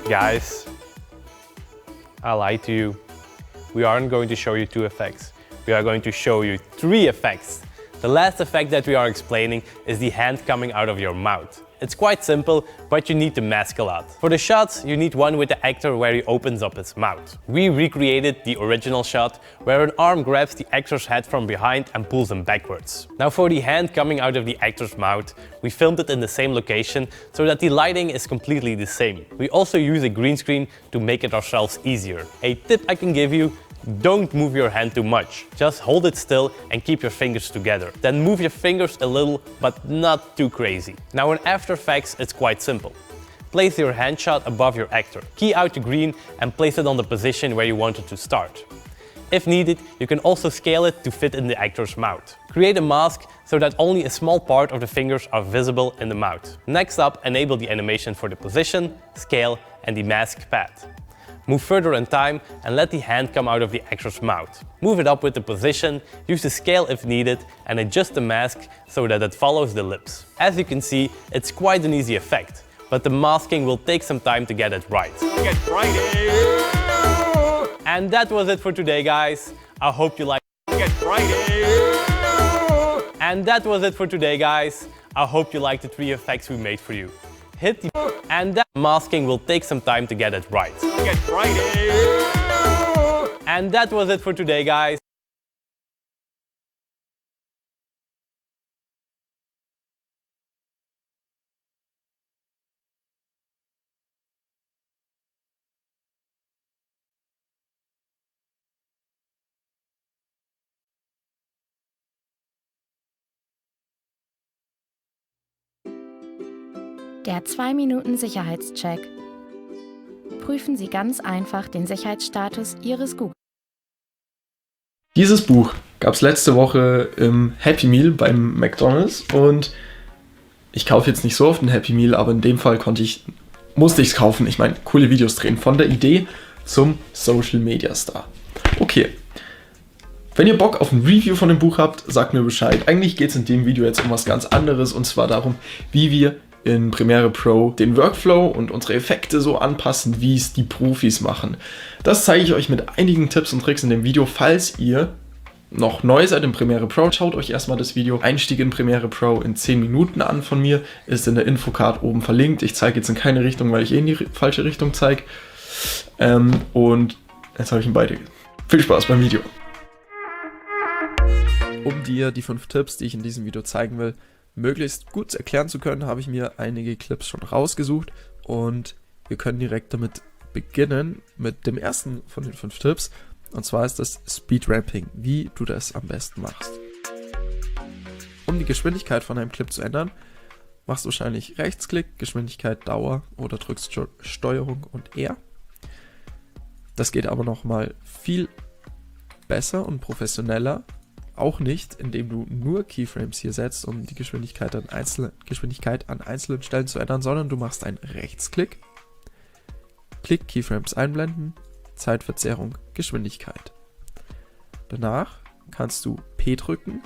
Guys, I lied to you. We aren't going to show you 2 effects. We are going to show you 3 effects. The last effect that we are explaining is the hand coming out of your mouth. It's quite simple, but you need to mask a lot. For the shots, you need one with the actor where he opens up his mouth. We recreated the original shot where an arm grabs the actor's head from behind and pulls him backwards. Now for the hand coming out of the actor's mouth, we filmed it in the same location so that the lighting is completely the same. We also use a green screen to make it ourselves easier. A tip I can give you: don't move your hand too much. Just hold it still and keep your fingers together. Then move your fingers a little, but not too crazy. Now in After Effects, it's quite simple. Place your hand shot above your actor. Key out the green and place it on the position where you want it to start. If needed, you can also scale it to fit in the actor's mouth. Create a mask so that only a small part of the fingers are visible in the mouth. Next up, enable the animation for the position, scale and the mask path. Move further in time and let the hand come out of the actor's mouth. Move it up with the position, use the scale if needed, and adjust the mask so that it follows the lips. As you can see, it's quite an easy effect, but the masking will take some time to get it right. And that was it for today, guys. I hope you liked And that was it for today, guys. I hope you liked the 3 effects we made for you. Hit the and that masking will take some time to get it right. And that was it for today, guys. Der 2-Minuten-Sicherheitscheck. Prüfen Sie ganz einfach den Sicherheitsstatus Ihres Google. Dieses Buch gab es letzte Woche im Happy Meal beim McDonald's und ich kaufe jetzt nicht so oft ein Happy Meal, aber in dem Fall musste ich es kaufen. Ich meine, coole Videos drehen, von der Idee zum Social Media Star. Okay, wenn ihr Bock auf ein Review von dem Buch habt, sagt mir Bescheid. Eigentlich geht es in dem Video jetzt um was ganz anderes, und zwar darum, wie wir in Premiere Pro den Workflow und unsere Effekte so anpassen, wie es die Profis machen. Das zeige ich euch mit einigen Tipps und Tricks in dem Video. Falls ihr noch neu seid in Premiere Pro, schaut euch erstmal das Video Einstieg in Premiere Pro in 10 Minuten an von mir. Ist in der Infocard oben verlinkt. Ich zeige jetzt in keine Richtung, weil ich in die falsche Richtung zeige. Und jetzt habe ich ihn beide. Viel Spaß beim Video. Um dir die 5 Tipps, die ich in diesem Video zeigen will, möglichst gut erklären zu können, habe ich mir einige Clips schon rausgesucht und wir können direkt damit beginnen mit dem ersten von den 5 Tipps, und zwar ist das Speed Ramping, wie du das am besten machst. Um die Geschwindigkeit von einem Clip zu ändern, machst du wahrscheinlich Rechtsklick, Geschwindigkeit, Dauer oder drückst Steuerung und R. Das geht aber nochmal viel besser und professioneller. Auch nicht, indem du nur Keyframes hier setzt, um die Geschwindigkeit an einzelnen Stellen zu ändern, sondern du machst einen Rechtsklick, Klick, Keyframes einblenden, Zeitverzerrung, Geschwindigkeit. Danach kannst du P drücken,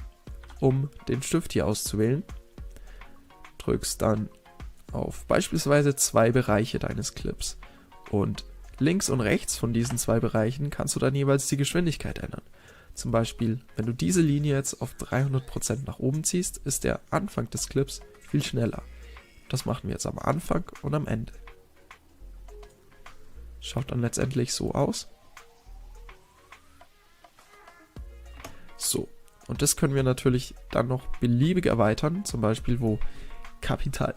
um den Stift hier auszuwählen. Drückst dann auf beispielsweise 2 Bereiche deines Clips und links und rechts von diesen 2 Bereichen kannst du dann jeweils die Geschwindigkeit ändern. Zum Beispiel, wenn du diese Linie jetzt auf 300% nach oben ziehst, ist der Anfang des Clips viel schneller. Das machen wir jetzt am Anfang und am Ende. Schaut dann letztendlich so aus. So, und das können wir natürlich dann noch beliebig erweitern, zum Beispiel wo Kapital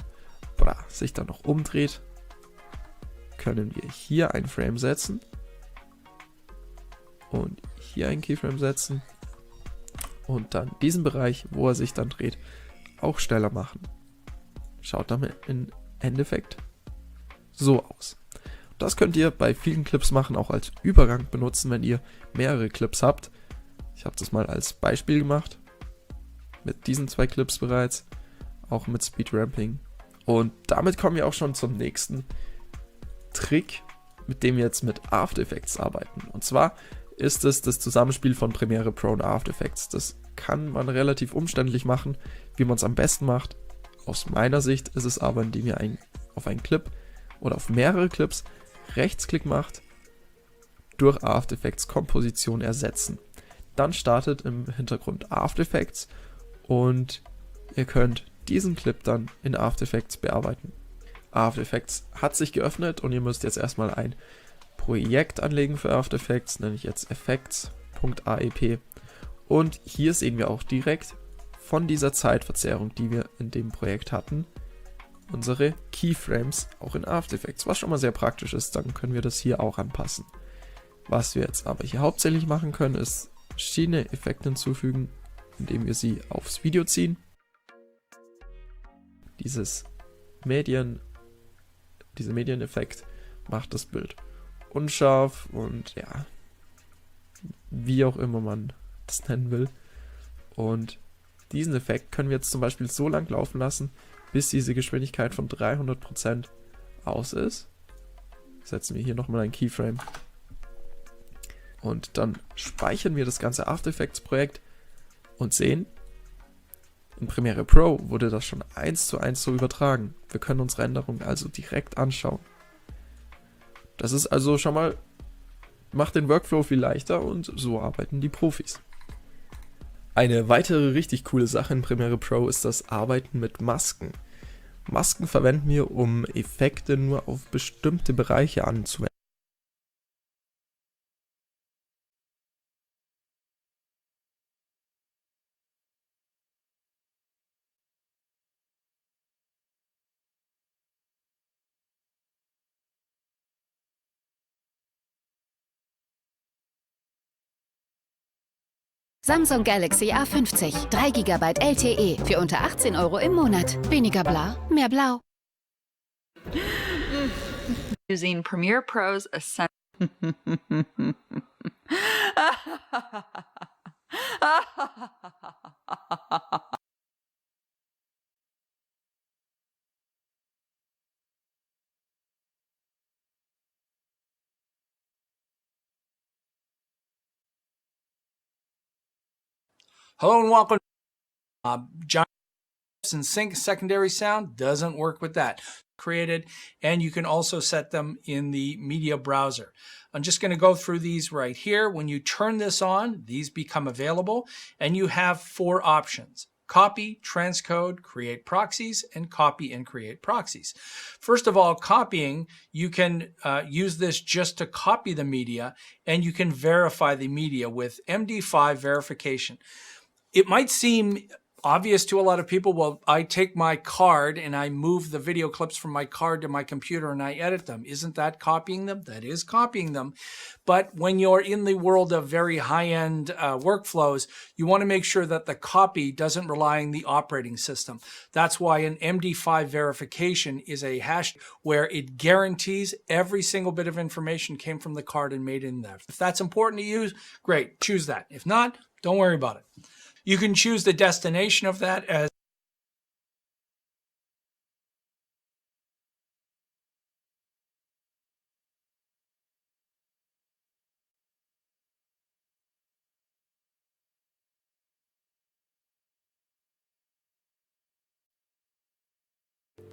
Bra sich dann noch umdreht, können wir hier ein Frame setzen und hier einen Keyframe setzen und dann diesen Bereich, wo er sich dann dreht, auch schneller machen. Schaut damit im Endeffekt so aus. Das könnt ihr bei vielen Clips machen, auch als Übergang benutzen, wenn ihr mehrere Clips habt. Ich habe das mal als Beispiel gemacht, mit diesen 2 Clips bereits, auch mit Speed Ramping. Und damit kommen wir auch schon zum nächsten Trick, mit dem wir jetzt mit After Effects arbeiten. Und zwar ist es das Zusammenspiel von Premiere Pro und After Effects. Das kann man relativ umständlich machen, wie man es am besten macht. Aus meiner Sicht ist es aber, indem ihr auf einen Clip oder auf mehrere Clips Rechtsklick macht, durch After Effects Komposition ersetzen. Dann startet im Hintergrund After Effects und ihr könnt diesen Clip dann in After Effects bearbeiten. After Effects hat sich geöffnet und ihr müsst jetzt erstmal ein Projekt anlegen für After Effects, nenne ich jetzt effects.aep. Und hier sehen wir auch direkt von dieser Zeitverzerrung, die wir in dem Projekt hatten, unsere Keyframes auch in After Effects, was schon mal sehr praktisch ist, dann können wir das hier auch anpassen. Was wir jetzt aber hier hauptsächlich machen können, ist verschiedene Effekte hinzufügen, indem wir sie aufs Video ziehen. Dieser Medieneffekt macht das Bild unscharf und ja, wie auch immer man das nennen will. Und diesen Effekt können wir jetzt zum Beispiel so lang laufen lassen, bis diese Geschwindigkeit von 300% aus ist. Setzen wir hier nochmal ein Keyframe. Und dann speichern wir das ganze After Effects Projekt und sehen, in Premiere Pro wurde das schon 1:1 so übertragen. Wir können uns Renderung also direkt anschauen. Das ist also schon mal, macht den Workflow viel leichter und so arbeiten die Profis. Eine weitere richtig coole Sache in Premiere Pro ist das Arbeiten mit Masken. Masken verwenden wir, um Effekte nur auf bestimmte Bereiche anzuwenden. Samsung Galaxy A50, 3 GB LTE für unter 18 € im Monat. Weniger bla, mehr blau. Using Premiere Pro's Ascent. Hello and welcome. Giant and sync secondary sound doesn't work with that. Created, and you can also set them in the media browser. I'm just going to go through these right here. When you turn this on, these become available, and you have 4 options: copy, transcode, create proxies, and copy and create proxies. First of all, copying, you can use this just to copy the media, and you can verify the media with MD5 verification. It might seem obvious to a lot of people, well, I take my card and I move the video clips from my card to my computer and I edit them. Isn't that copying them? That is copying them. But when you're in the world of very high-end workflows, you want to make sure that the copy doesn't rely on the operating system. That's why an MD5 verification is a hash where it guarantees every single bit of information came from the card and made in there. If that's important to you, great, choose that. If not, don't worry about it. You can choose the destination of that as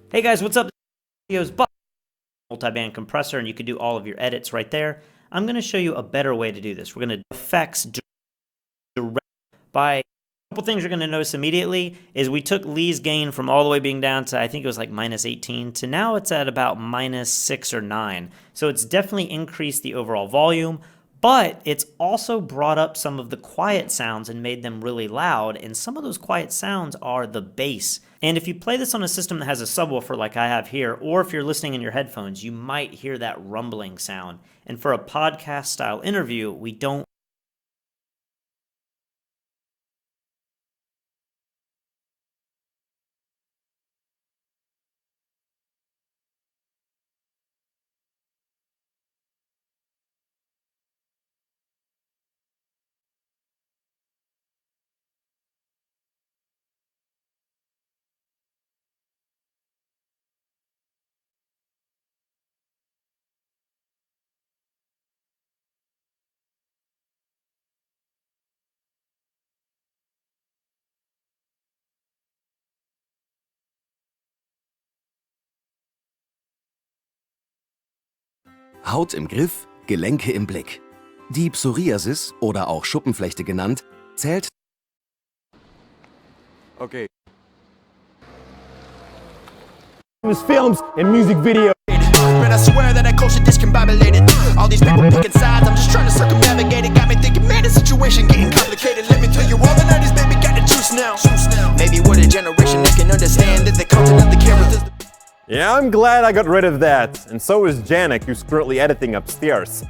Hey guys, what's up? This video's multi-band compressor, and you can do all of your edits right there. I'm going to show you a better way to do this. We're going to do effects direct by a couple things you're going to notice immediately is we took Lee's gain from all the way being down to, I think it was like -18, to now it's at about -6 or 9. So it's definitely increased the overall volume, but it's also brought up some of the quiet sounds and made them really loud, and some of those quiet sounds are the bass. And if you play this on a system that has a subwoofer like I have here, or if you're listening in your headphones, you might hear that rumbling sound. And for a podcast style interview, we don't Haut im Griff, Gelenke im Blick. Die Psoriasis, oder auch Schuppenflechte genannt, zählt Okay. Films and music videos. But I swear that I culture discombobulated. All these people picking sides, I'm just trying to circumnavigate it. Got me thinking, man, the situation getting complicated. Let me tell you, all the 90s, baby, got the juice now. Maybe we're the generation that can understand that the content of the cameras is the... Yeah, I'm glad I got rid of that. And so is Janek, who's currently editing upstairs.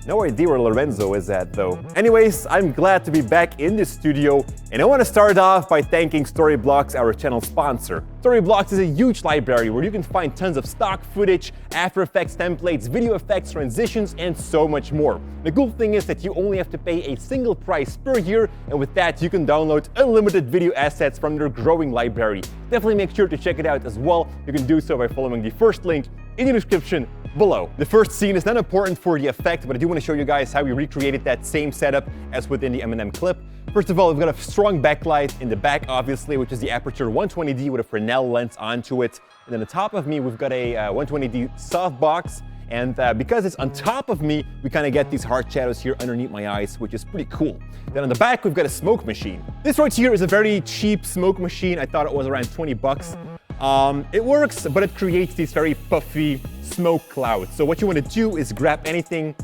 No idea where Lorenzo is at, though. Anyways, I'm glad to be back in the studio, and I want to start off by thanking Storyblocks, our channel sponsor. Storyblocks is a huge library where you can find tons of stock footage, After Effects templates, video effects, transitions, and so much more. The cool thing is that you only have to pay a single price per year, and with that, you can download unlimited video assets from their growing library. Definitely make sure to check it out as well. You can do so by following the first link in the description below. The first scene is not important for the effect, but I do want to show you guys how we recreated that same setup as within the Eminem clip. First of all, we've got a strong backlight in the back, obviously, which is the Aperture 120D with a Fresnel lens onto it. And then on top of me, we've got a 120D softbox. And because it's on top of me, we kind of get these hard shadows here underneath my eyes, which is pretty cool. Then on the back, we've got a smoke machine. This right here is a very cheap smoke machine. I thought it was around 20 bucks. It works, but it creates these very puffy smoke clouds. So what you want to do is grab anything,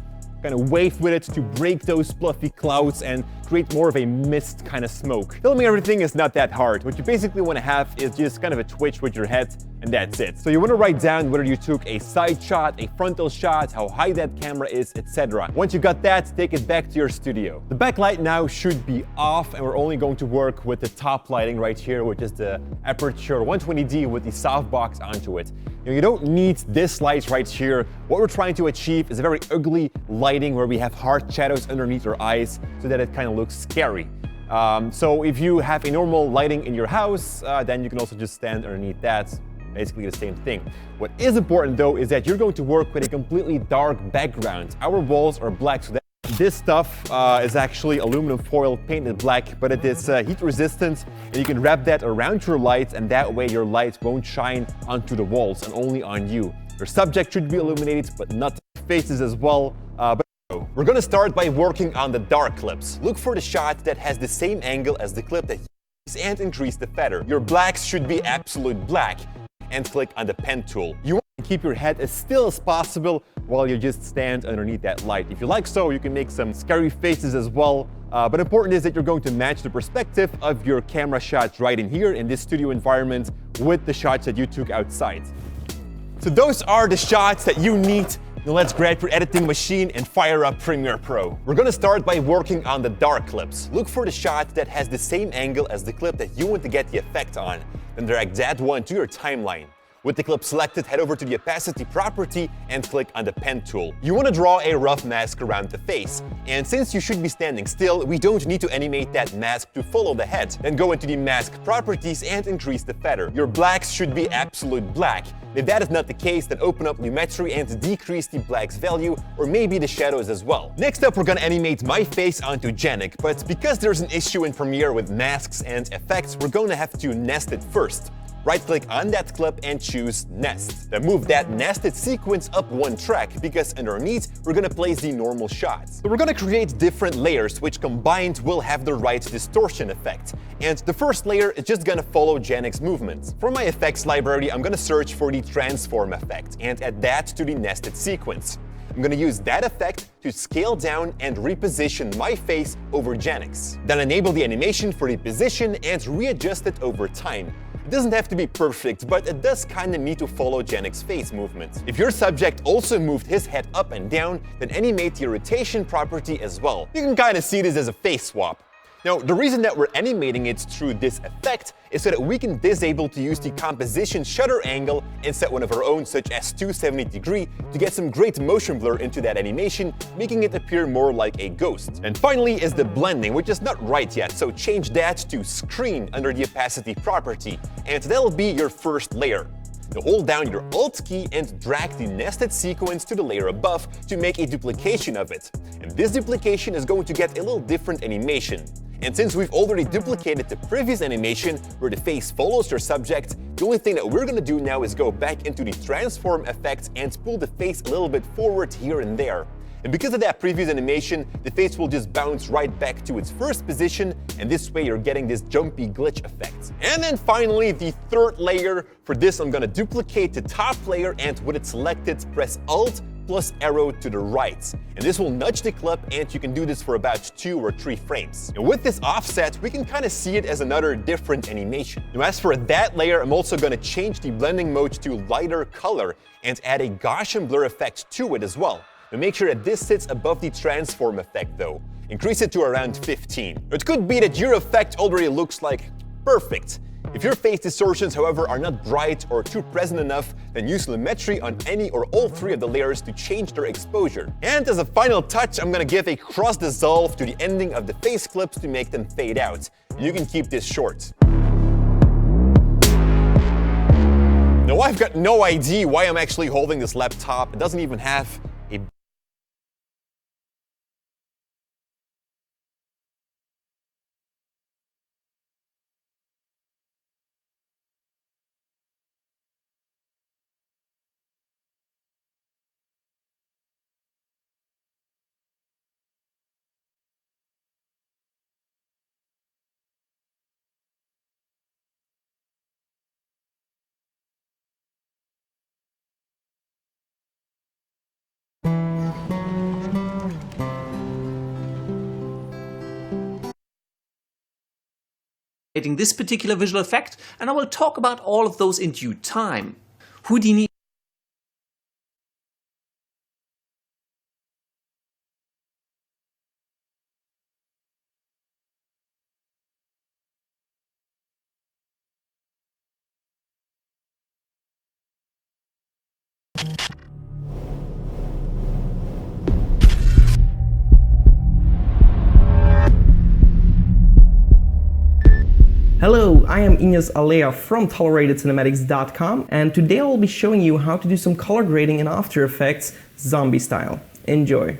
kind of wave with it to break those fluffy clouds and create more of a mist kind of smoke. Filming everything is not that hard. What you basically want to have is just kind of a twitch with your head, and that's it. So you want to write down whether you took a side shot, a frontal shot, how high that camera is, etc. Once you got that, take it back to your studio. The backlight now should be off, and we're only going to work with the top lighting right here, which is the Aperture 120D with the softbox onto it. You don't need this light right here. What we're trying to achieve is a very ugly lighting where we have hard shadows underneath our eyes so that it kind of looks scary. So if you have a normal lighting in your house, then you can also just stand underneath that. Basically the same thing. What is important though is that you're going to work with a completely dark background. Our walls are black, so that this stuff is actually aluminum foil painted black, but it is heat resistant, and you can wrap that around your lights, and that way your light won't shine onto the walls and only on you. Your subject should be illuminated, but not faces as well. We're gonna start by working on the dark clips. Look for the shot that has the same angle as the clip that you use and increase the feather. Your blacks should be absolute black, and click on the pen tool. You want to keep your head as still as possible while you just stand underneath that light. If you like so, you can make some scary faces as well. But important is that you're going to match the perspective of your camera shots right in here in this studio environment with the shots that you took outside. So those are the shots that you need. Now let's grab your editing machine and fire up Premiere Pro. We're gonna start by working on the dark clips. Look for the shot that has the same angle as the clip that you want to get the effect on. Then drag that one to your timeline. With the clip selected, head over to the opacity property and click on the pen tool. You want to draw a rough mask around the face. And since you should be standing still, we don't need to animate that mask to follow the head. Then go into the mask properties and increase the feather. Your blacks should be absolute black. If that is not the case, then open up Lumetri and decrease the blacks value, or maybe the shadows as well. Next up, we're gonna animate my face onto Janek, but because there's an issue in Premiere with masks and effects, we're gonna have to nest it first. Right-click on that clip and choose Nest. Then move that nested sequence up one track, because underneath, we're gonna place the normal shots. So we're gonna create different layers, which combined will have the right distortion effect. And the first layer is just gonna follow Janek's movements. For my effects library, I'm gonna search for the transform effect and add that to the nested sequence. I'm gonna use that effect to scale down and reposition my face over Janek's. Then enable the animation for the position and readjust it over time. It doesn't have to be perfect, but it does kinda need to follow Janek's face movement. If your subject also moved his head up and down, then animate the rotation property as well. You can kinda see this as a face swap. Now, the reason that we're animating it through this effect is so that we can disable to use the composition shutter angle and set one of our own, such as 270 degree, to get some great motion blur into that animation, making it appear more like a ghost. And finally is the blending, which is not right yet, so change that to screen under the opacity property, and that'll be your first layer. Now hold down your Alt key and drag the nested sequence to the layer above to make a duplication of it. And this duplication is going to get a little different animation. And since we've already duplicated the previous animation where the face follows your subject, The only thing that we're going to do now is go back into the transform effects and pull the face a little bit forward here and there. And because of that previous animation, the face will just bounce right back to its first position, and this way you're getting this jumpy glitch effect. And then finally, the third layer. For this, I'm gonna duplicate the top layer, and with it selected, press Alt plus arrow to the right. And this will nudge the clip, and you can do this for about 2 or 3 frames. And with this offset, we can kind of see it as another different animation. Now as for that layer, I'm also gonna change the blending mode to lighter color and add a Gaussian blur effect to it as well. But make sure that this sits above the transform effect though. Increase it to around 15. It could be that your effect already looks like perfect. If your face distortions, however, are not bright or too present enough, then use lumetri on any or all 3 of the layers to change their exposure. And as a final touch, I'm gonna give a cross dissolve to the ending of the face clips to make them fade out. You can keep this short. Now I've got no idea why I'm actually holding this laptop. It doesn't even have a this particular visual effect, and I will talk about all of those in due time. Houdini. Hello, I am Ines Alea from ToleratedCinematics.com, and today I will be showing you how to do some color grading in After Effects zombie style. Enjoy!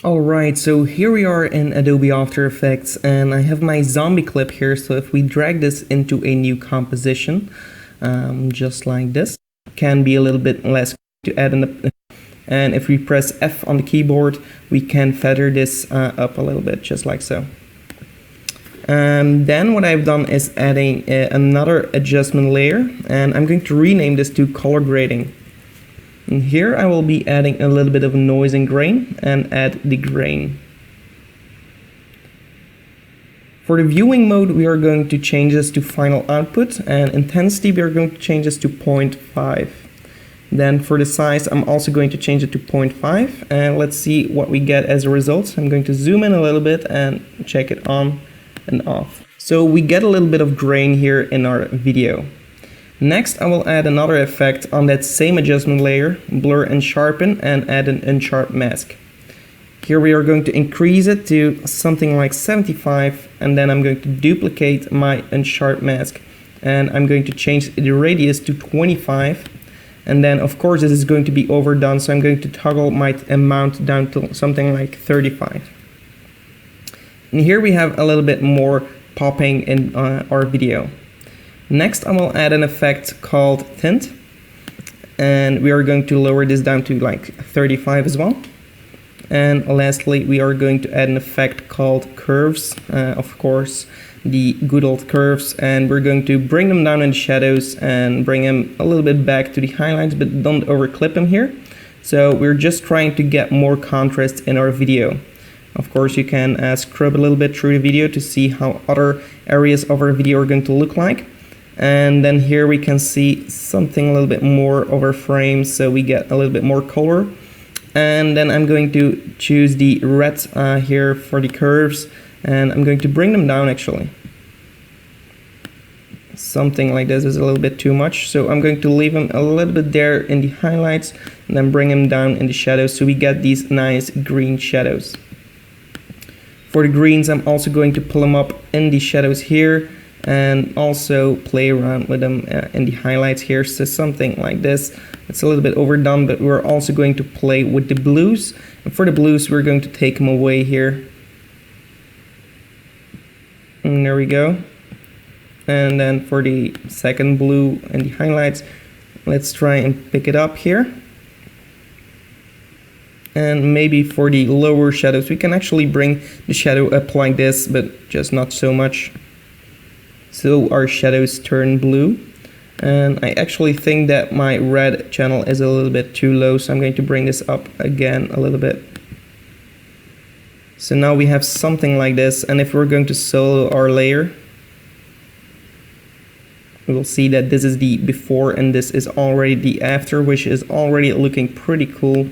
Alright, so here we are in Adobe After Effects, and I have my zombie clip here. So if we drag this into a new composition, just like this, can be a little bit less to add in the. And if we press F on the keyboard, we can feather this up a little bit, just like so. Then what I've done is adding another adjustment layer, and I'm going to rename this to color grading. And here I will be adding a little bit of noise and grain, and add the grain. For the viewing mode, we are going to change this to final output, and intensity we are going to change this to 0.5. Then for the size, I'm also going to change it to 0.5, and let's see what we get as a result. I'm going to zoom in a little bit and check it on and off. So we get a little bit of grain here in our video. Next, I will add another effect on that same adjustment layer, blur and sharpen, and add an unsharp mask. Here we are going to increase it to something like 75, and then I'm going to duplicate my unsharp mask, and I'm going to change the radius to 25. And then, of course, this is going to be overdone, so I'm going to toggle my amount down to something like 35. And here we have a little bit more popping in our video. Next, I will add an effect called tint. And we are going to lower this down to like 35 as well. And lastly, we are going to add an effect called curves, of course, the good old curves, and we're going to bring them down in the shadows and bring them a little bit back to the highlights, but don't overclip them here. So we're just trying to get more contrast in our video. Of course, you can scrub a little bit through the video to see how other areas of our video are going to look like. And then here we can see something a little bit more of our frames, so we get a little bit more color. And then I'm going to choose the red here for the curves, and I'm going to bring them down actually. Something like this is a little bit too much, so I'm going to leave them a little bit there in the highlights and then bring them down in the shadows so we get these nice green shadows. For the greens, I'm also going to pull them up in the shadows here and also play around with them in the highlights here, so something like this. It's a little bit overdone, but we're also going to play with the blues, and for the blues we're going to take them away here And there we go. And then for the second blue and the highlights, let's try and pick it up here. And maybe for the lower shadows, we can actually bring the shadow up like this, but just not so much. So our shadows turn blue. And I actually think that my red channel is a little bit too low, so I'm going to bring this up again a little bit. So now we have something like this, and if we're going to solo our layer, we will see that this is the before and this is already the after, which is already looking pretty cool.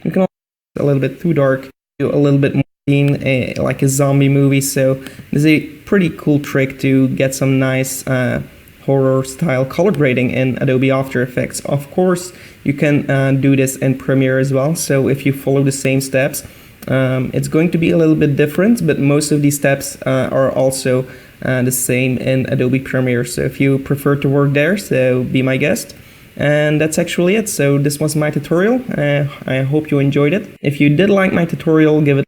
You can also a little bit too dark, do a little bit more scene, like a zombie movie. So this is a pretty cool trick to get some nice horror style color grading in Adobe After Effects. Of course, you can do this in Premiere as well. So if you follow the same steps, it's going to be a little bit different, but most of these steps are also the same in Adobe Premiere. So if you prefer to work there, so be my guest. And that's actually it. So this was my tutorial. I hope you enjoyed it. If you did like my tutorial, give it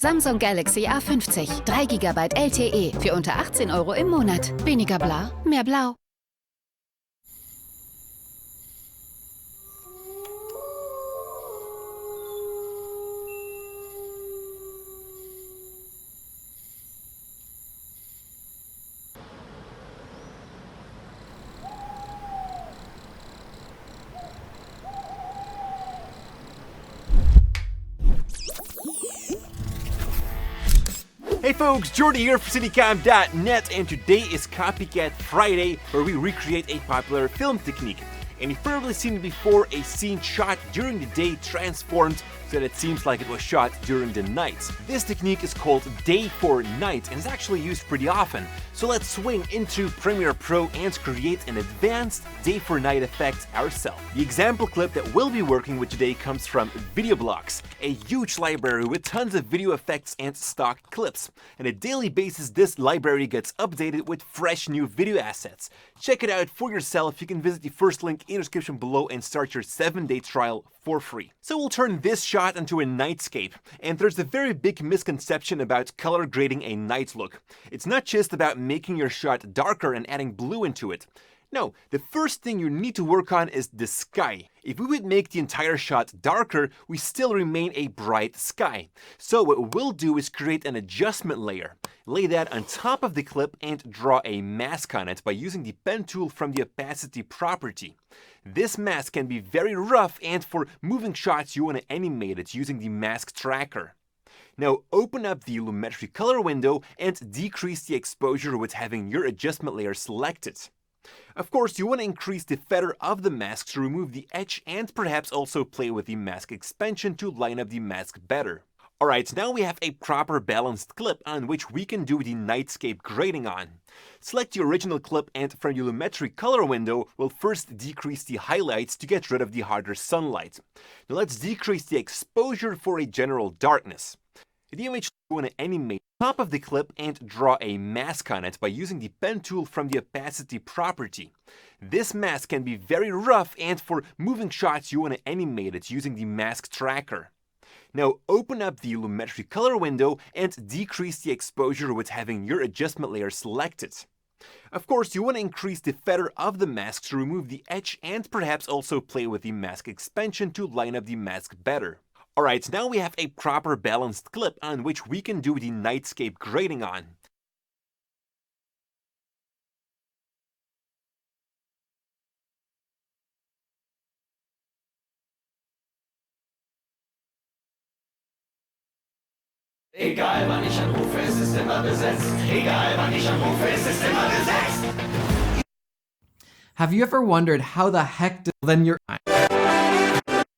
Samsung Galaxy A50, 3 GB LTE für unter 18 € im Monat. Weniger bla, mehr blau. Hey folks, Jordy here for CityCam.net, and today is Copycat Friday, where we recreate a popular film technique. And you've probably seen it before, a scene shot during the day transformed so that it seems like it was shot during the night. This technique is called day for night and is actually used pretty often. So let's swing into Premiere Pro and create an advanced day for night effect ourselves. The example clip that we'll be working with today comes from Video Blocks, a huge library with tons of video effects and stock clips. On a daily basis, this library gets updated with fresh new video assets. Check it out for yourself. You can visit the first link in the description below and start your 7-day trial for free. So we'll turn this shot into a nightscape, and there's a very big misconception about color grading a night look. It's not just about making your shot darker and adding blue into it. No, the first thing you need to work on is the sky. If we would make the entire shot darker, we still remain a bright sky. So what we'll do is create an adjustment layer. Lay that on top of the clip and draw a mask on it by using the pen tool from the opacity property. This mask can be very rough, and for moving shots you want to animate it using the mask tracker. Now open up the Lumetri color window and decrease the exposure with having your adjustment layer selected. Of course, you want to increase the feather of the mask to remove the edge and perhaps also play with the mask expansion to line up the mask better. Alright, now we have a proper balanced clip on which we can do the nightscape grading on. Select the original clip and from your Lumetri color window, we'll first decrease the highlights to get rid of the harder sunlight. Now let's decrease the exposure for a general darkness. The image you want to animate the top of the clip and draw a mask on it by using the pen tool from the opacity property. This mask can be very rough, and for moving shots you want to animate it using the mask tracker. Now open up the Lumetri color window and decrease the exposure with having your adjustment layer selected. Of course, you want to increase the feather of the mask to remove the edge and perhaps also play with the mask expansion to line up the mask better. Alright, now we have a proper balanced clip on which we can do the nightscape grading on. Egal wann ich anrufe, es ist immer besetzt. Egal wann ich anrufe, es ist immer besetzt. Have you ever wondered how the heck then you're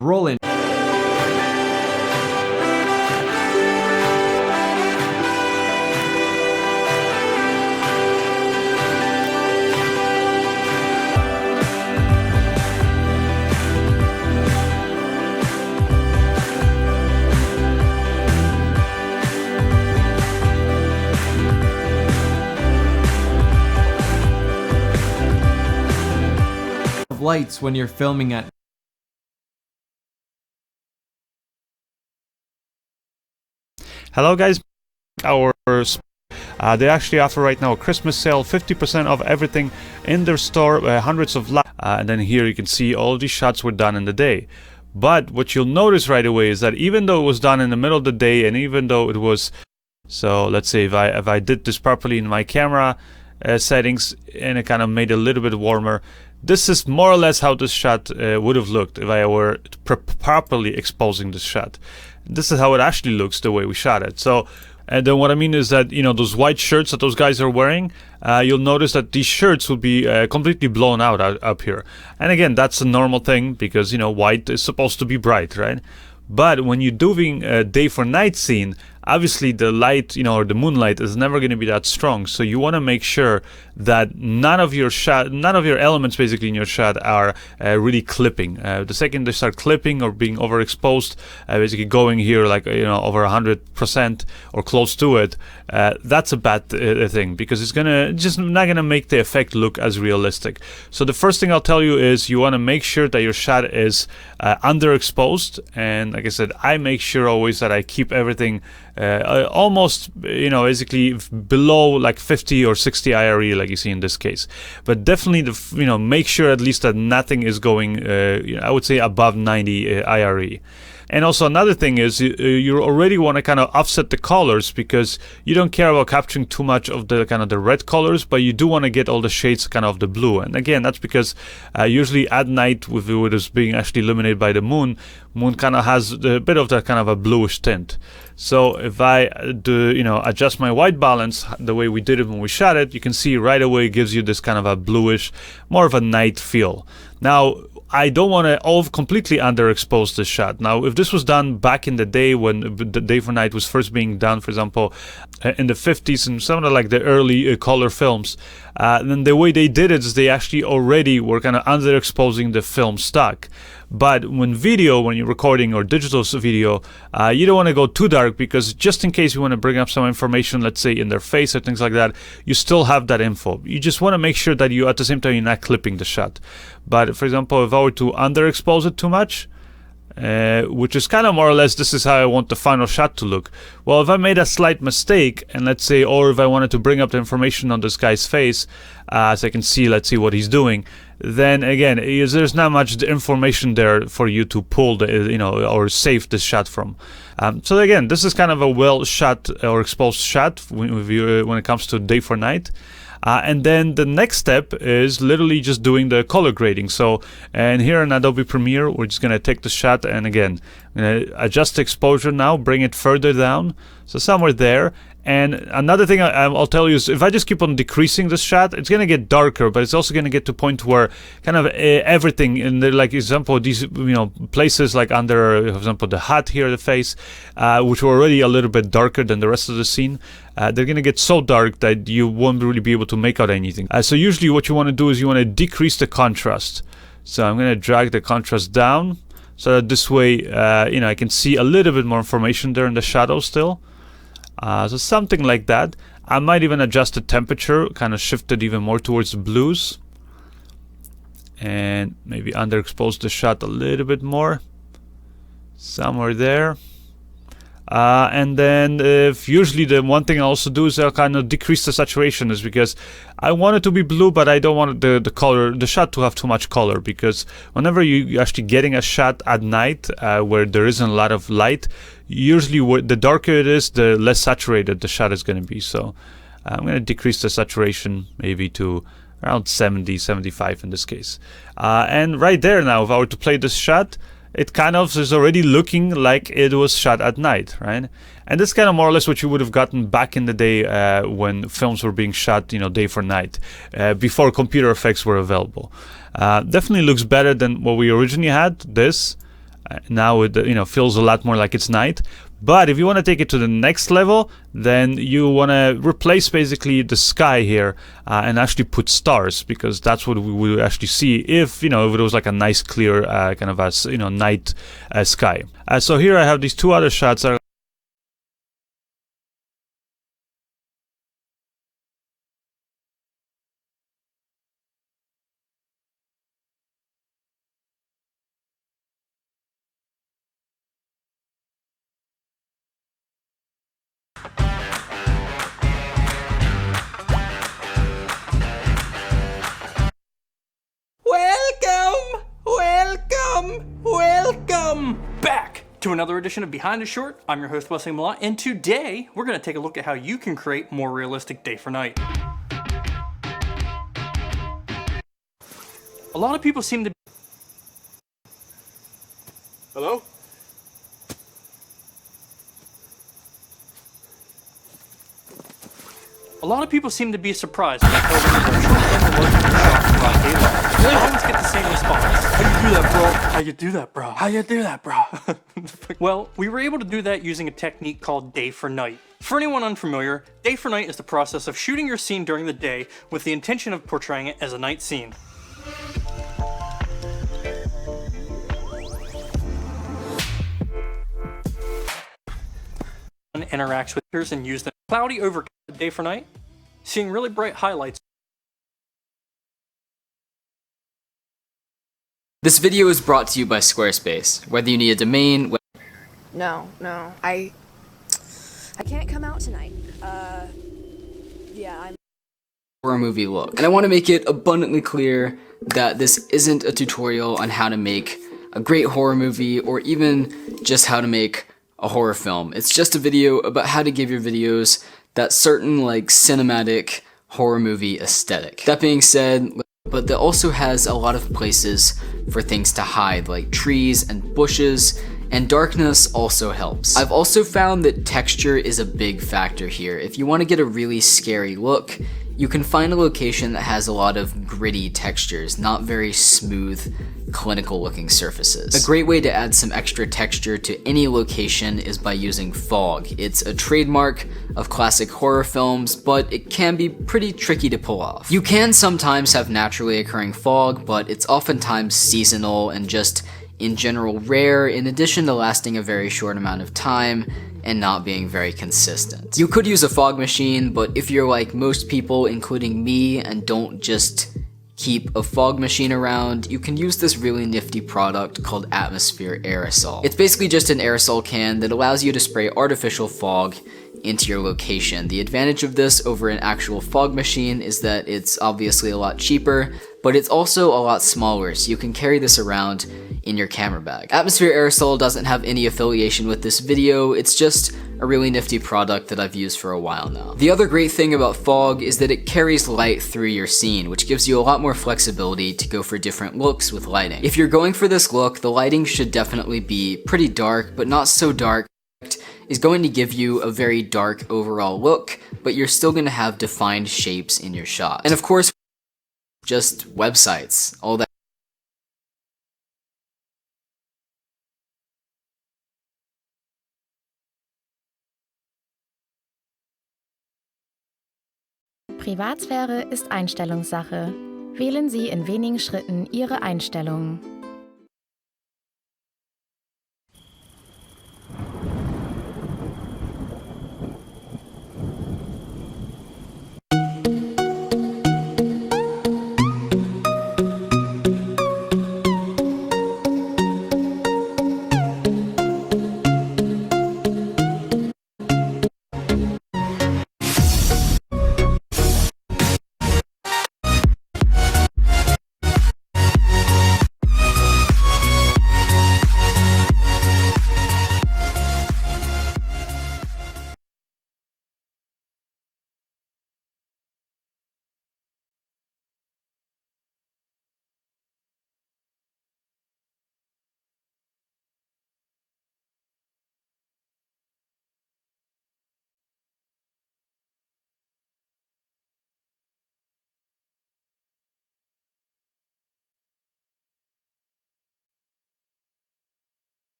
rolling? Lights when you're filming at Hello guys, they actually offer right now a Christmas sale, 50% off everything in their store, hundreds of lights, and then here you can see all of these shots were done in the day. But what you'll notice right away is that even though it was done in the middle of the day, and even though it was, so let's say if I did this properly in my camera settings and it kind of made it a little bit warmer, this is more or less how this shot would have looked if I were properly exposing this shot. This is how it actually looks the way we shot it. So, and then what I mean is that, you know, those white shirts that those guys are wearing, you'll notice that these shirts will be completely blown out up here. And again, that's a normal thing because, you know, white is supposed to be bright, right? But when you're doing a day for night scene, obviously the light, you know, or the moonlight is never going to be that strong. So you want to make sure that none of your elements basically in your shot are really clipping. The second they start clipping or being overexposed, basically going here like, you know, over 100% or close to it, that's a bad thing because it's just not gonna make the effect look as realistic. So the first thing I'll tell you is you want to make sure that your shot is underexposed, and like I said, I make sure always that I keep everything almost, you know, basically below like 50 or 60 IRE like you see in this case. But definitely, you know, make sure at least that nothing is going, you know, I would say above 90 IRE. And also another thing is you already want to kind of offset the colors, because you don't care about capturing too much of the kind of the red colors, but you do want to get all the shades kind of the blue. And again, that's because usually at night, with it being actually illuminated by the moon kind of has a bit of that kind of a bluish tint. So if I do, adjust my white balance the way we did it when we shot it, you can see right away it gives you this kind of a bluish, more of a night feel. Now, I don't want to completely underexpose this shot. Now, if this was done back in the day when the day for night was first being done, for example, in the 50s and some of like the early color films, then the way they did it is they actually already were kind of underexposing the film stock. But when you're recording or digital video, you don't want to go too dark, because just in case you want to bring up some information, let's say in their face or things like that, you still have that info. You just want to make sure that you, at the same time, you're not clipping the shot. But for example, if I were to underexpose it too much, which is kind of more or less, this is how I want the final shot to look. Well, if I made a slight mistake, and let's say, or if I wanted to bring up the information on this guy's face, so I can see, let's see what he's doing, then again, there's not much information there for you to pull the, or save this shot from. So again, this is kind of a well shot or exposed shot when it comes to day for night. And then the next step is literally just doing the color grading. So, and here in Adobe Premiere, we're just going to take the shot, and again, I'm going to adjust the exposure now, bring it further down, so somewhere there. And another thing I'll tell you is, if I just keep on decreasing this shot, it's going to get darker, but it's also going to get to a point where kind of everything in the, like example, these places like under, for example, the hat here, the face, which were already a little bit darker than the rest of the scene, they're going to get so dark that you won't really be able to make out anything. So usually what you want to do is you want to decrease the contrast. So I'm going to drag the contrast down, so that this way, I can see a little bit more information there in the shadow still. So something like that. I might even adjust the temperature, kind of shift it even more towards the blues, and maybe underexpose the shot a little bit more, somewhere there. And then usually the one thing I also do is I'll kind of decrease the saturation, is because I want it to be blue, but I don't want the shot to have too much color, because whenever you're actually getting a shot at night where there isn't a lot of light, usually the darker it is, the less saturated the shot is going to be. So I'm going to decrease the saturation maybe to around 70, 75 in this case. And right there now, if I were to play this shot, it kind of is already looking like it was shot at night, right? And that's kind of more or less what you would have gotten back in the day when films were being shot, day for night, before computer effects were available. Definitely looks better than what we originally had. This now it feels a lot more like it's night. But if you want to take it to the next level, then you want to replace basically the sky here and actually put stars, because that's what we would actually see if it was like a nice clear kind of a night sky. So here I have these two other shots that are Welcome back to another edition of Behind the Short. I'm your host, Wesley Malott, and today we're going to take a look at how you can create more realistic day for night. A lot of people seem to... Hello? A lot of people seem to be surprised when I tell them that short film shot throughout daylight. I always get the same response. How you do that, bro? How you do that, bro? How you do that, bro? Well, we were able to do that using a technique called day for night. For anyone unfamiliar, day for night is the process of shooting your scene during the day with the intention of portraying it as a night scene. Interacts with peers and use them. Cloudy overcast day for night, seeing really bright highlights. This video is brought to you by Squarespace. Whether you need a domain... No, I can't come out tonight. Yeah, I'm... ...horror movie look. And I want to make it abundantly clear that this isn't a tutorial on how to make a great horror movie, or even just how to make a horror film. It's just a video about how to give your videos that certain like cinematic horror movie aesthetic. That being said, but that also has a lot of places for things to hide, like trees and bushes, and darkness also helps. I've also found that texture is a big factor here. If you want to get a really scary look, you can find a location that has a lot of gritty textures, not very smooth, clinical looking surfaces. A great way to add some extra texture to any location is by using fog. It's a trademark of classic horror films, but it can be pretty tricky to pull off. You can sometimes have naturally occurring fog, but it's oftentimes seasonal and just in general rare, in addition to lasting a very short amount of time and not being very consistent. You could use a fog machine, but if you're like most people, including me, and don't just keep a fog machine around, you can use this really nifty product called Atmosphere Aerosol. It's basically just an aerosol can that allows you to spray artificial fog into your location. The advantage of this over an actual fog machine is that it's obviously a lot cheaper, but it's also a lot smaller, so you can carry this around in your camera bag. Atmosphere Aerosol doesn't have any affiliation with this video, it's just a really nifty product that I've used for a while now. The other great thing about fog is that it carries light through your scene, which gives you a lot more flexibility to go for different looks with lighting. If you're going for this look, the lighting should definitely be pretty dark, but not so dark is going to give you a very dark overall look, but you're still going to have defined shapes in your shot. And of course, just websites, all that. Privatsphäre ist Einstellungssache. Wählen Sie in wenigen Schritten Ihre Einstellungen.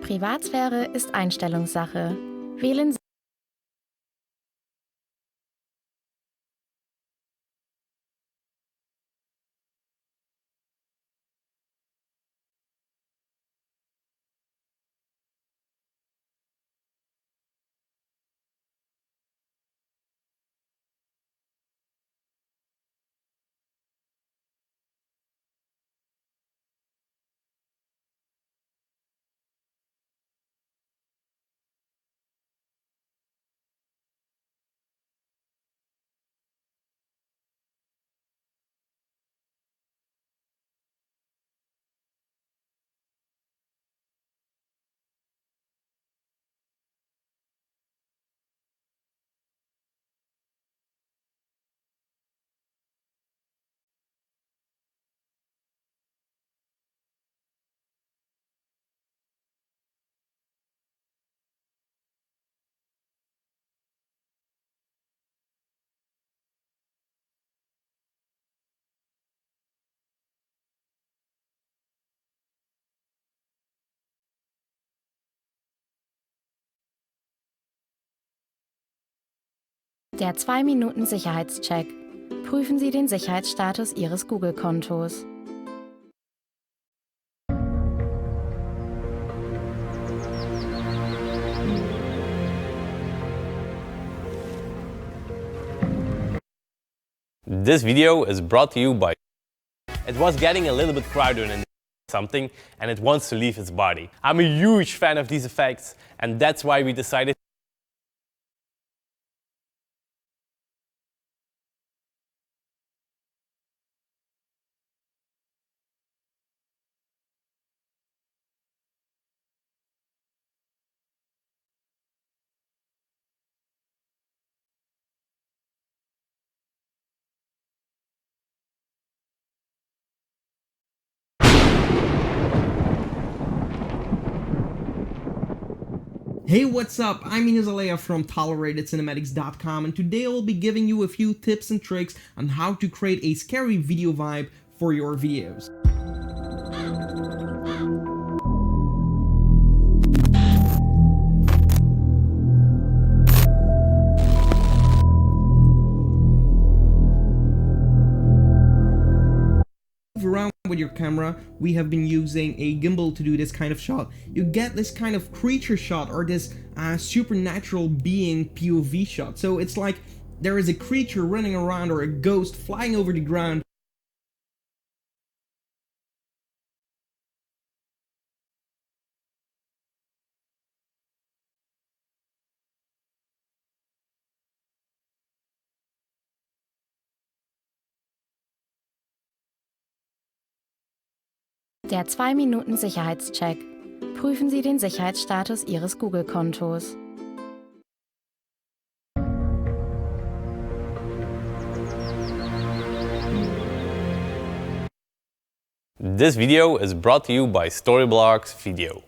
Privatsphäre ist Einstellungssache. Wählen Sie Der 2-Minuten-Sicherheitscheck. Prüfen Sie den Sicherheitsstatus Ihres Google-Kontos. This video is brought to you by... It was getting a little bit crowded in something and it wants to leave its body. I'm a huge fan of these effects and that's why we decided Hey, what's up? I'm Ines Alea from ToleratedCinematics.com, and today I will be giving you a few tips and tricks on how to create a scary video vibe for your videos. Around with your camera, we have been using a gimbal to do this kind of shot. You get this kind of creature shot or this supernatural being POV shot. So it's like there is a creature running around or a ghost flying over the ground. Der 2-Minuten-Sicherheitscheck. Prüfen Sie den Sicherheitsstatus Ihres Google-Kontos. This video is brought to you by Storyblocks Video.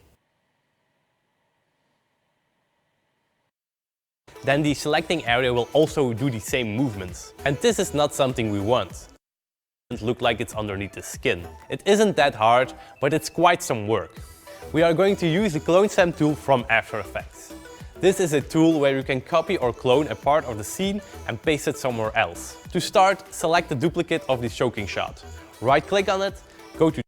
Then the selecting area will also do the same movements. And this is not something we want. It look like it's underneath the skin. It isn't that hard, but it's quite some work. We are going to use the Clone Stem tool from After Effects. This is a tool where you can copy or clone a part of the scene and paste it somewhere else. To start, select the duplicate of the choking shot. Right-click on it, go to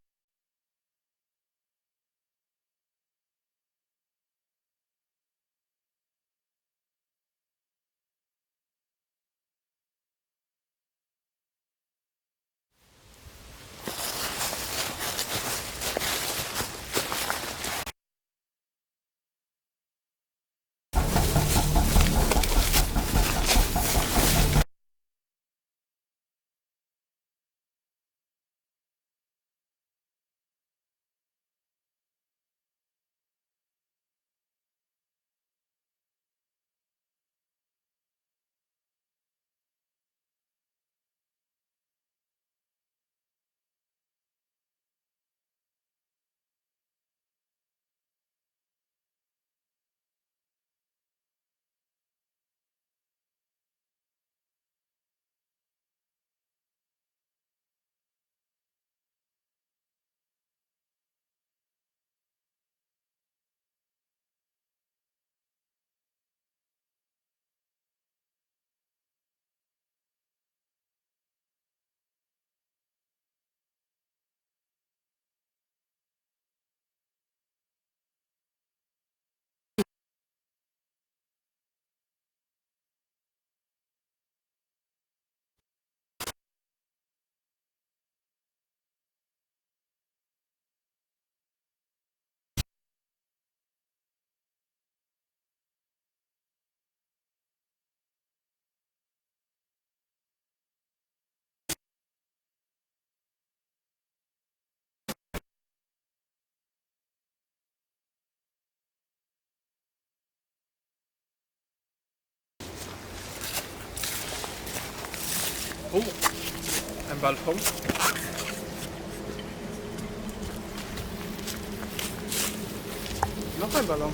Oh, ein Ballon. Noch ein Ballon.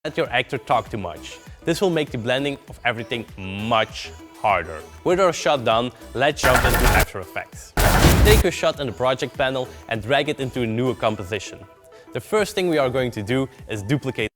let your actor talk too much. This will make the blending of everything much harder. With our shot done, let's jump into After Effects. Take your shot in the project panel and drag it into a new composition. The first thing we are going to do is duplicate.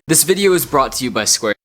This video is brought to you by Square.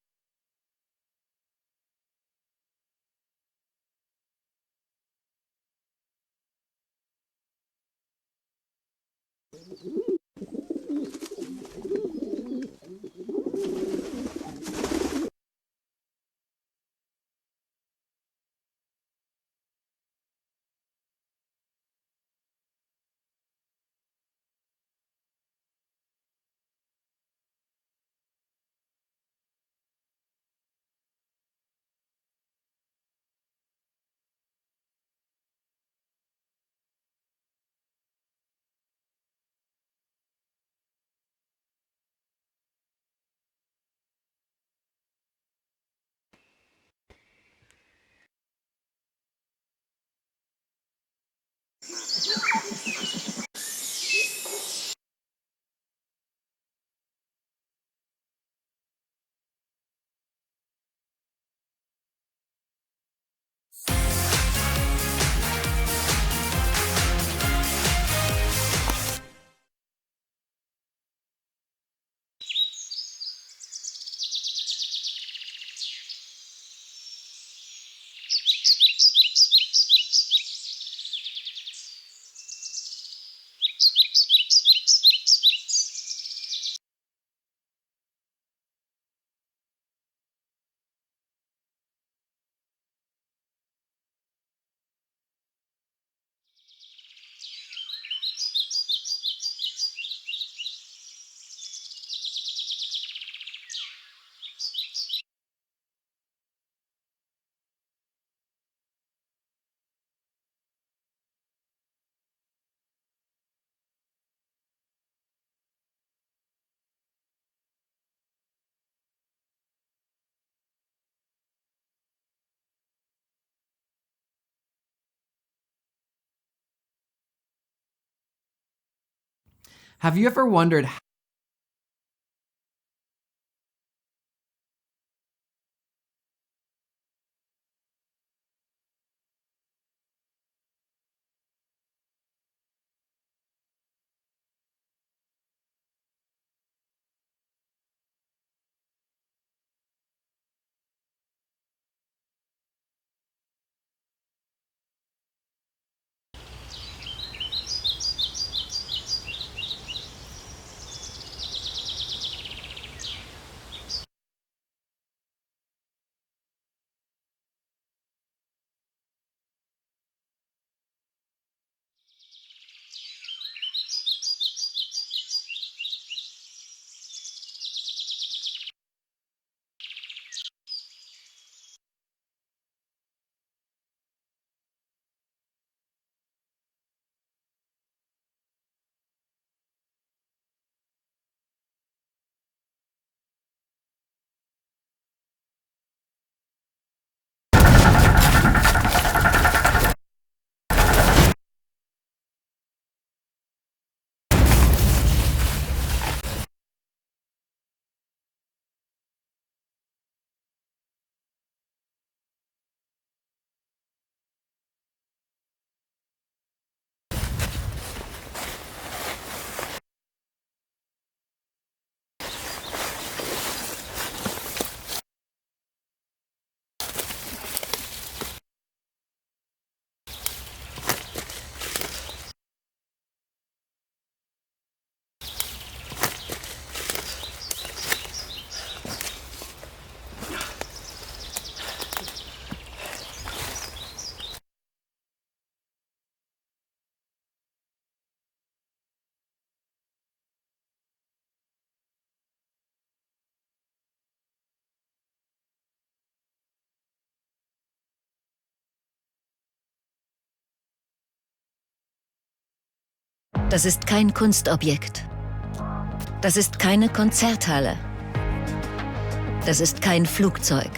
Have you ever wondered Das ist kein Kunstobjekt. Das ist keine Konzerthalle. Das ist kein Flugzeug.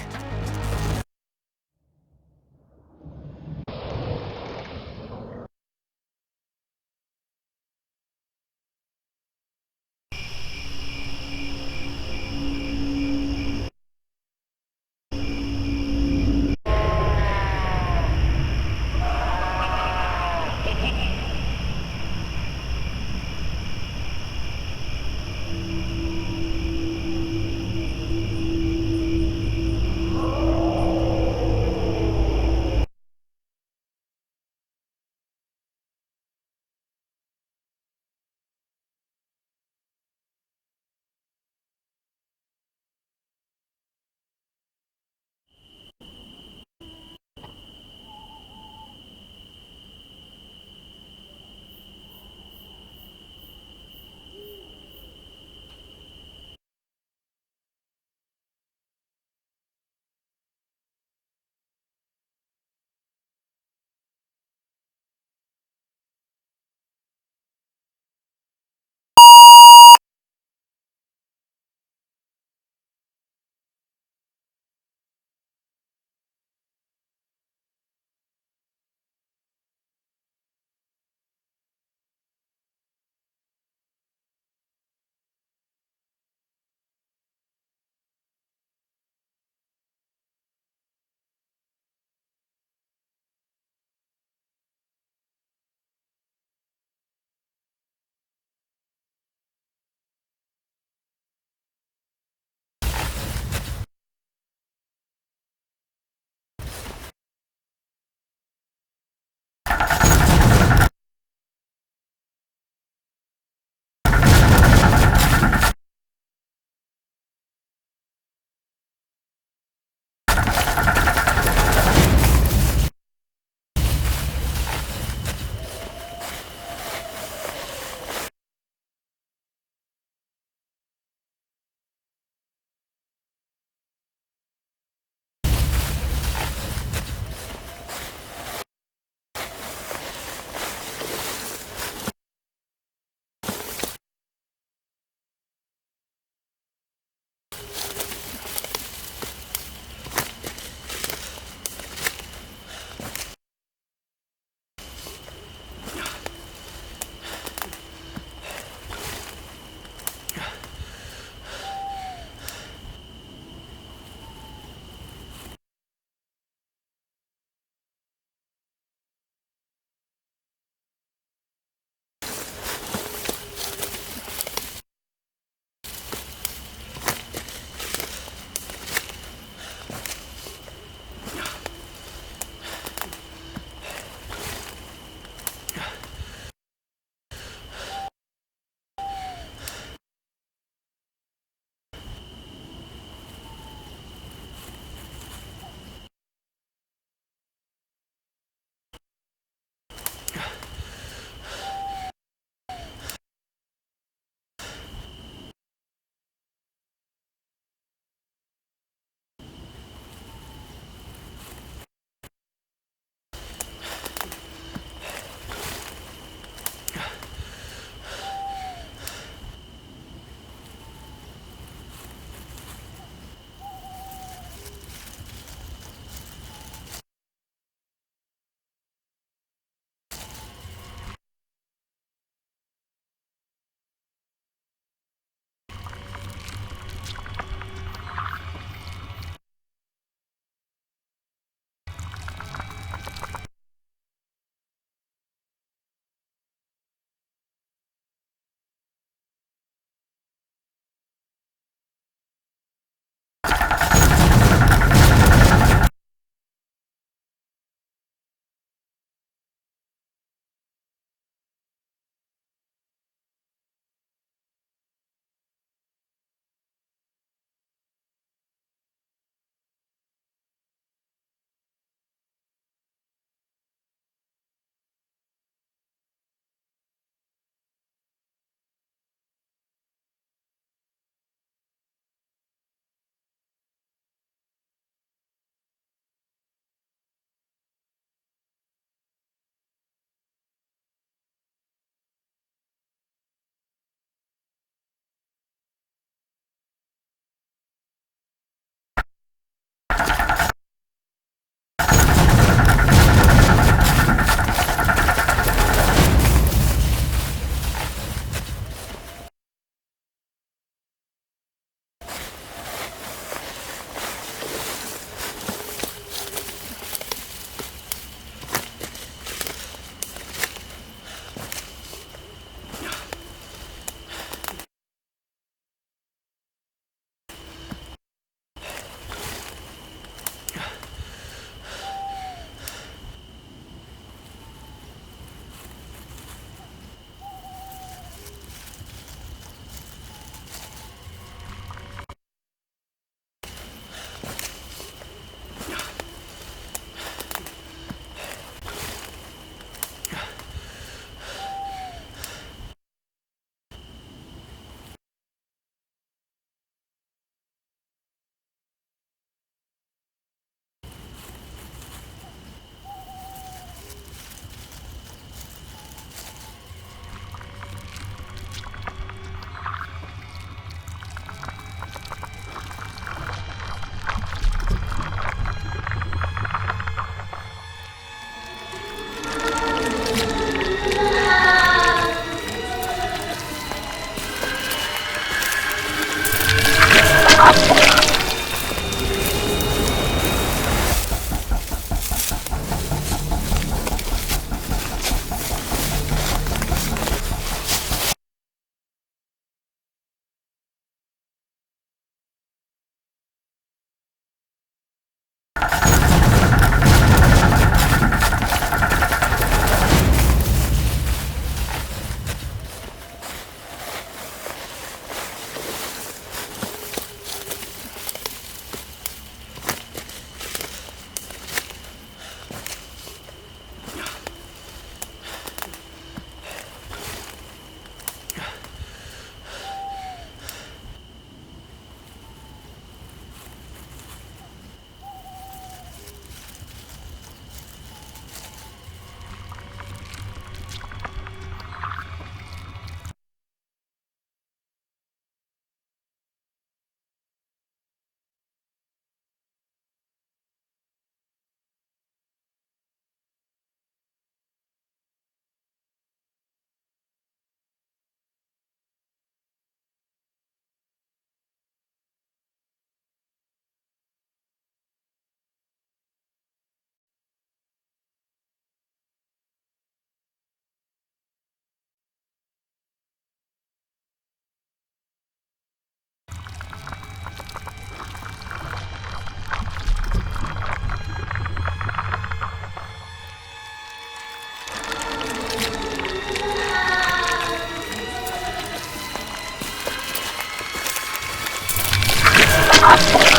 Ah!